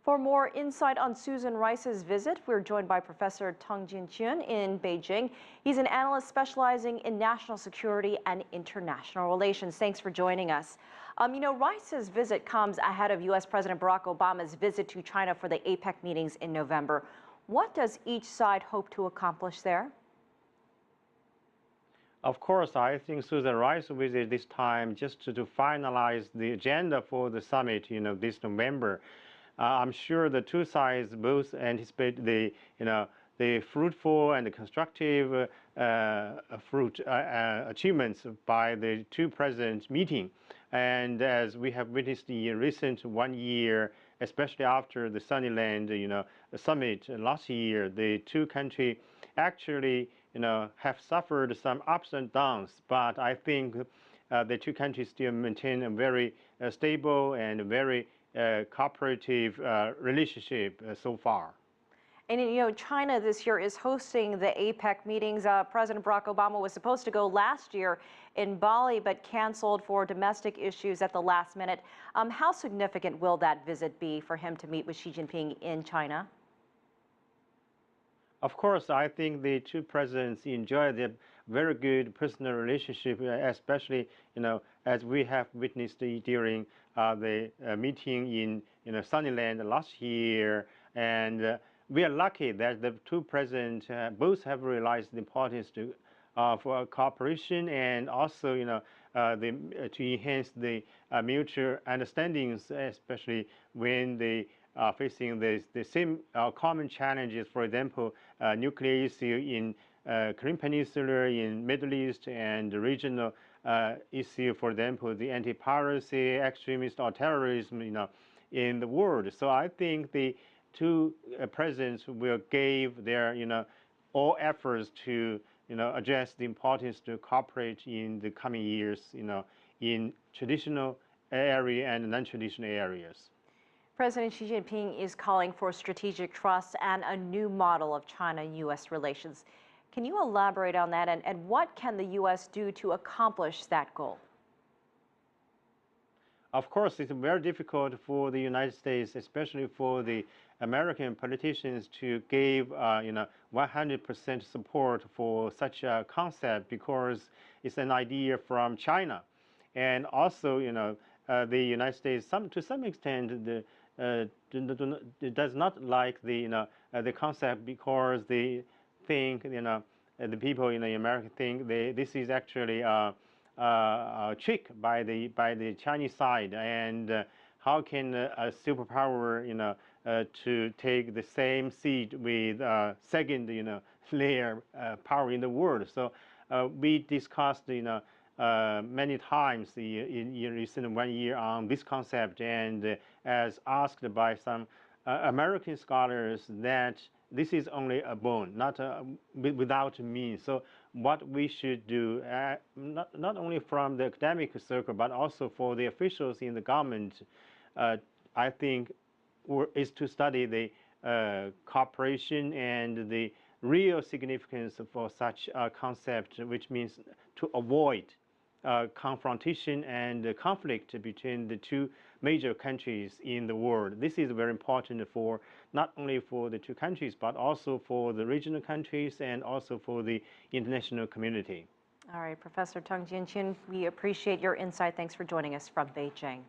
For more insight on Susan Rice's visit, we're joined by Professor Teng Jianqun in Beijing. He's an analyst specializing in national security and international relations. Thanks for joining us. Rice's visit comes ahead of U.S. President Barack Obama's visit to China for the APEC meetings in November. What does each side hope to accomplish there? Of course, I think Susan Rice visit this time just to finalize the agenda for the summit, this November. I'm sure the two sides both anticipate the fruitful and constructive achievements by the two presidents meeting. And as we have witnessed in recent 1 year, especially after the Sunnyland, summit last year, the two countries actually, have suffered some ups and downs. But I think the two countries still maintain a very stable and very cooperative relationship so far. And China this year is hosting the APEC meetings. President Barack Obama was supposed to go last year in Bali, but canceled for domestic issues at the last minute. How significant will that visit be for him to meet with Xi Jinping in China? Of course, I think the two presidents enjoy the very good personal relationship, especially as we have witnessed during the meeting in Sunnyland last year. And we are lucky that the two presidents both have realized the importance for cooperation and also to enhance the mutual understandings, especially when they are facing the same common challenges. For example, nuclear issue in Korean Peninsula, in Middle East, and regional issue, for example, the anti-piracy, extremist or terrorism, in the world. So I think the two presidents will give their, all efforts to, address the importance to cooperate in the coming years, in traditional area and non-traditional areas. President Xi Jinping is calling for strategic trust and a new model of China-U.S. relations. Can you elaborate on that, and what can the U.S. do to accomplish that goal? Of course, it's very difficult for the United States, especially for the American politicians, to give 100% support for such a concept, because it's an idea from China. And also, the United States, to some extent, does not like the concept, because they think, the people in America think this is actually a trick by the Chinese side. And how can a superpower, to take the same seat with second, layer power in the world? So we discussed, many times in recent 1 year on this concept, and as asked by some American scholars, that this is only a bone, not without means. So what we should do, not only from the academic circle, but also for the officials in the government, I think, is to study the cooperation and the real significance for such a concept, which means to avoid confrontation and conflict between the two major countries in the world. This is very important for not only for the two countries, but also for the regional countries and also for the international community. All right, Professor Teng Jianqun, we appreciate your insight. Thanks for joining us from Beijing.